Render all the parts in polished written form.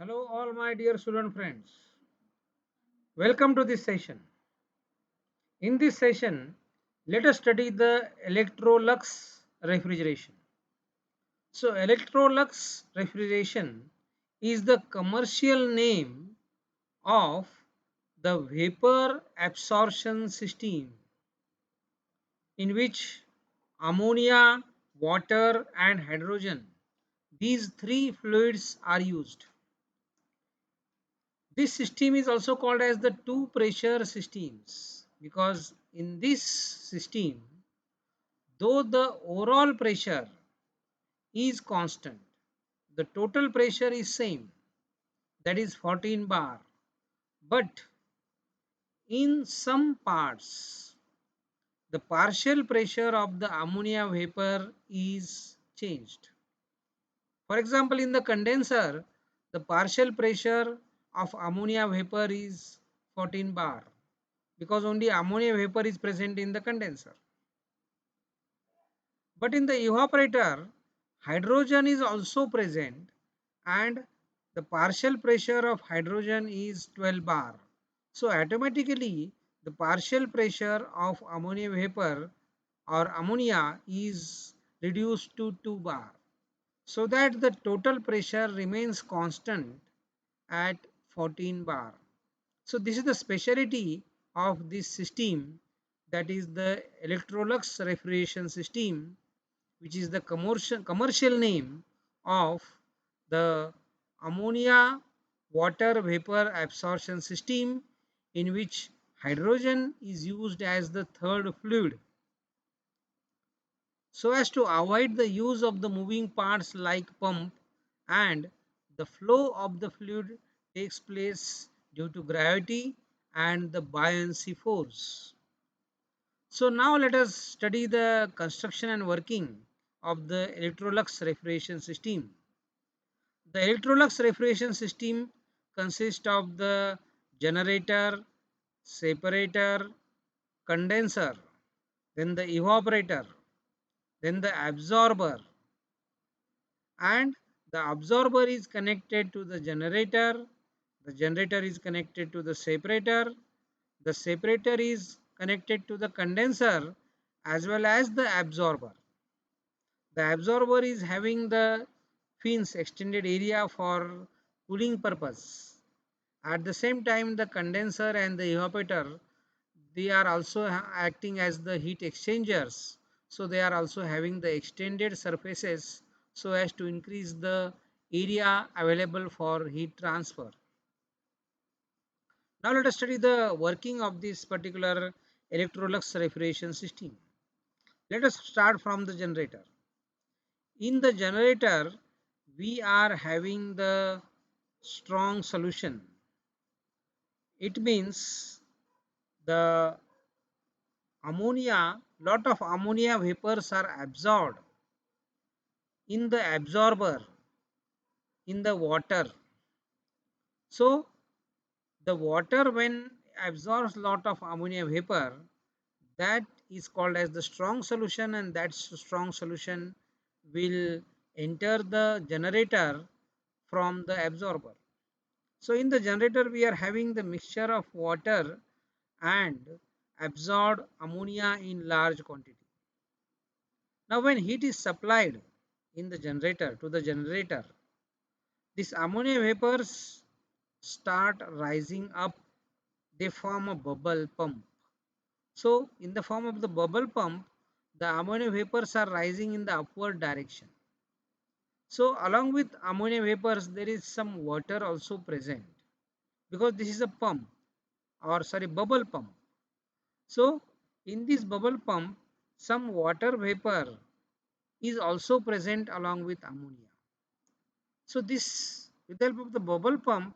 Hello, all my dear student friends. Welcome to this session. In this session, let us study the Electrolux refrigeration. So, Electrolux refrigeration is the commercial name of the vapor absorption system in which ammonia, water, and hydrogen, these three fluids are used. This system is also called as the two pressure systems because in this system, though the overall pressure is constant, the total pressure is same, that is 14 bar, but in some parts the partial pressure of the ammonia vapor is changed. For example, in the condenser, the partial pressure of ammonia vapor is 14 bar because only ammonia vapor is present in the condenser. But in the evaporator, hydrogen is also present and the partial pressure of hydrogen is 12 bar. So automatically the partial pressure of ammonia vapor or ammonia is reduced to 2 bar so that the total pressure remains constant at 14 bar. So this is the speciality of this system, that is the Electrolux refrigeration system, which is the commercial name of the ammonia water vapor absorption system in which hydrogen is used as the third fluid. So as to avoid the use of the moving parts like pump, and the flow of the fluid takes place due to gravity and the buoyancy force. So now let us study the construction and working of the Electrolux refrigeration system. The Electrolux refrigeration system consists of the generator, separator, condenser, then the evaporator, then the absorber, and the absorber is connected to the generator is connected to the separator is connected to the condenser as well as the absorber. The absorber is having the fins extended area for cooling purpose. At the same time, the condenser and the evaporator, they are also acting as the heat exchangers. So they are also having the extended surfaces so as to increase the area available for heat transfer. Now let us study the working of this particular Electrolux refrigeration system. Let us start from the generator. In the generator, we are having the strong solution. It means the lot of ammonia vapors are absorbed in the absorber in the water. So the water when absorbs lot of ammonia vapor, that is called as the strong solution, and that strong solution will enter the generator from the absorber. So in the generator we are having the mixture of water and absorbed ammonia in large quantity. Now when heat is supplied in the generator to the generator, these ammonia vapors start rising up. They form a bubble pump. So in the form of the bubble pump, the ammonia vapors are rising in the upward direction. So along with ammonia vapors, there is some water also present because this is a pump, or sorry, bubble pump. So in this bubble pump, some water vapor is also present along with ammonia. So this, with the help of the bubble pump,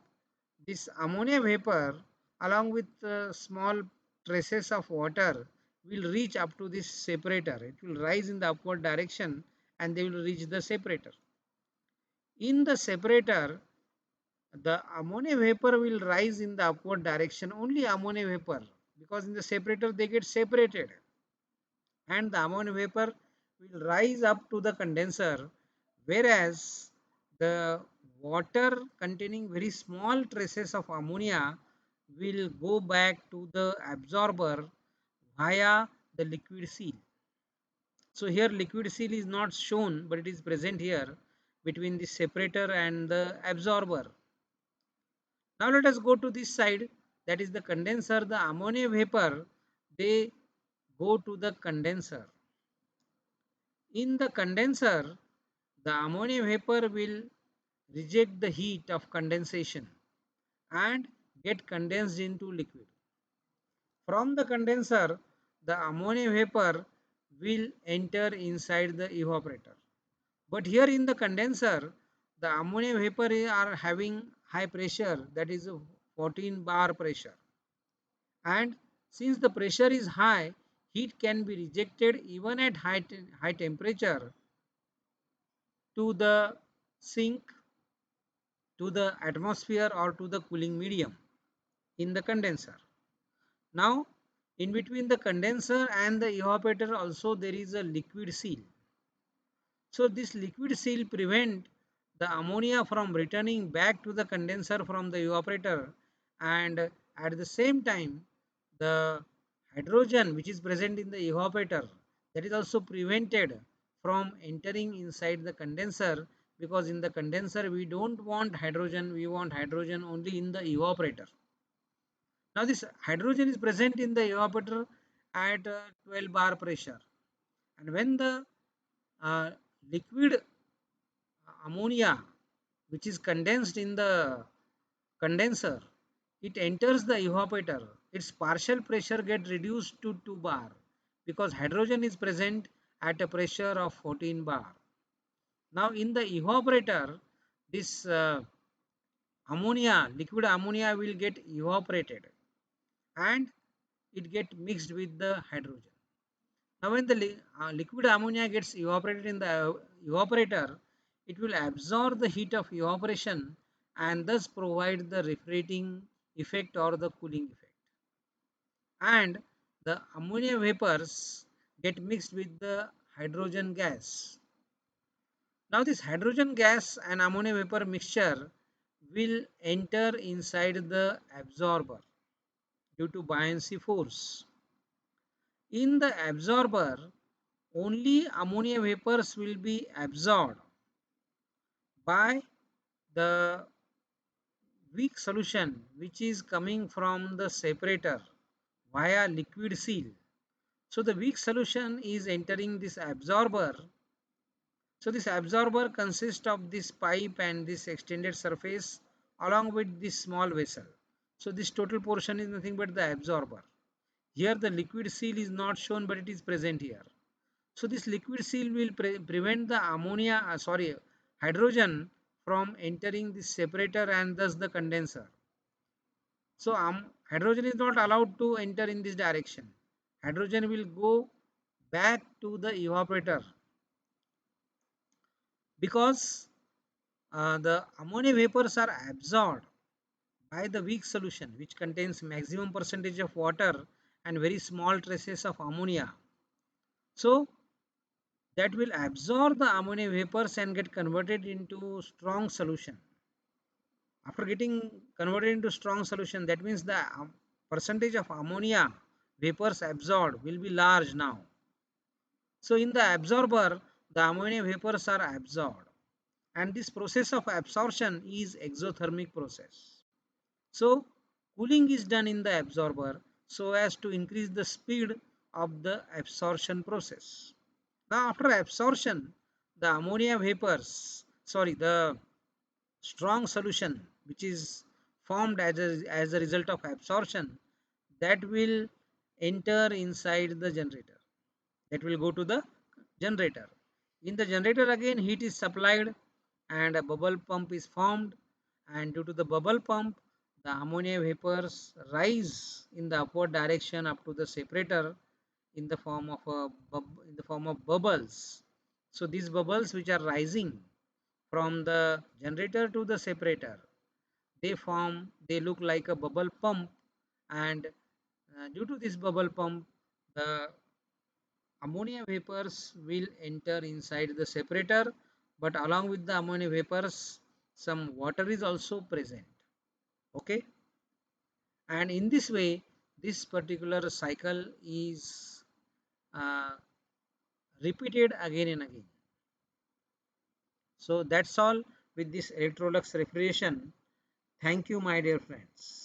this ammonia vapor along with small traces of water will reach up to this separator. It will rise in the upward direction and they will reach the separator. In the separator, the ammonia vapor will rise in the upward direction, only ammonia vapor, because in the separator they get separated, and the ammonia vapor will rise up to the condenser, whereas the water containing very small traces of ammonia will go back to the absorber via the liquid seal. So here liquid seal is not shown, but it is present here between the separator and the absorber. Now let us go to this side, that is the condenser. The ammonia vapor, they go to the condenser. In the condenser, the ammonia vapor will reject the heat of condensation and get condensed into liquid. From the condenser, the ammonia vapor will enter inside the evaporator. But here in the condenser, the ammonia vapor are having high pressure, that is 14 bar pressure. And since the pressure is high, heat can be rejected even at high temperature to the sink, to the atmosphere, or to the cooling medium in the condenser. Now, in between the condenser and the evaporator also there is a liquid seal. So this liquid seal prevent the ammonia from returning back to the condenser from the evaporator, and at the same time the hydrogen which is present in the evaporator, that is also prevented from entering inside the condenser, because in the condenser we don't want hydrogen, we want hydrogen only in the evaporator. Now this hydrogen is present in the evaporator at 12 bar pressure, and when the uh, liquid ammonia which is condensed in the condenser, it enters the evaporator, its partial pressure get reduced to 2 bar, because hydrogen is present at a pressure of 14 bar. Now in the evaporator, this ammonia, liquid ammonia will get evaporated and it get mixed with the hydrogen. Now when the liquid ammonia gets evaporated in the evaporator, it will absorb the heat of evaporation and thus provide the refrigerating effect or the cooling effect. And the ammonia vapors get mixed with the hydrogen gas. Now this hydrogen gas and ammonia vapor mixture will enter inside the absorber due to buoyancy force. In the absorber, only ammonia vapors will be absorbed by the weak solution which is coming from the separator via liquid seal. So the weak solution is entering this absorber. So this absorber consists of this pipe and this extended surface along with this small vessel. So this total portion is nothing but the absorber. Here the liquid seal is not shown, but it is present here. So this liquid seal will prevent the hydrogen from entering the separator and thus the condenser. So hydrogen is not allowed to enter in this direction. Hydrogen will go back to the evaporator, because the ammonia vapors are absorbed by the weak solution which contains maximum percentage of water and very small traces of ammonia. So that will absorb the ammonia vapors and get converted into strong solution. After getting converted into strong solution, that means the percentage of ammonia vapors absorbed will be large now. So in the absorber, the ammonia vapors are absorbed, and this process of absorption is exothermic process. So cooling is done in the absorber so as to increase the speed of the absorption process. Now after absorption, the ammonia vapors, the strong solution which is formed as a result of absorption, that will enter inside the generator, that will go to the generator. In the generator again heat is supplied and a bubble pump is formed, and due to the bubble pump the ammonia vapors rise in the upward direction up to the separator in the form of bubbles. So these bubbles which are rising from the generator to the separator, they look like a bubble pump, and due to this bubble pump the ammonia vapors will enter inside the separator, but along with the ammonia vapors some water is also present. Okay, and in this way this particular cycle is uh, repeated again and again. So that's all with this Electrolux refrigeration. Thank you, my dear friends.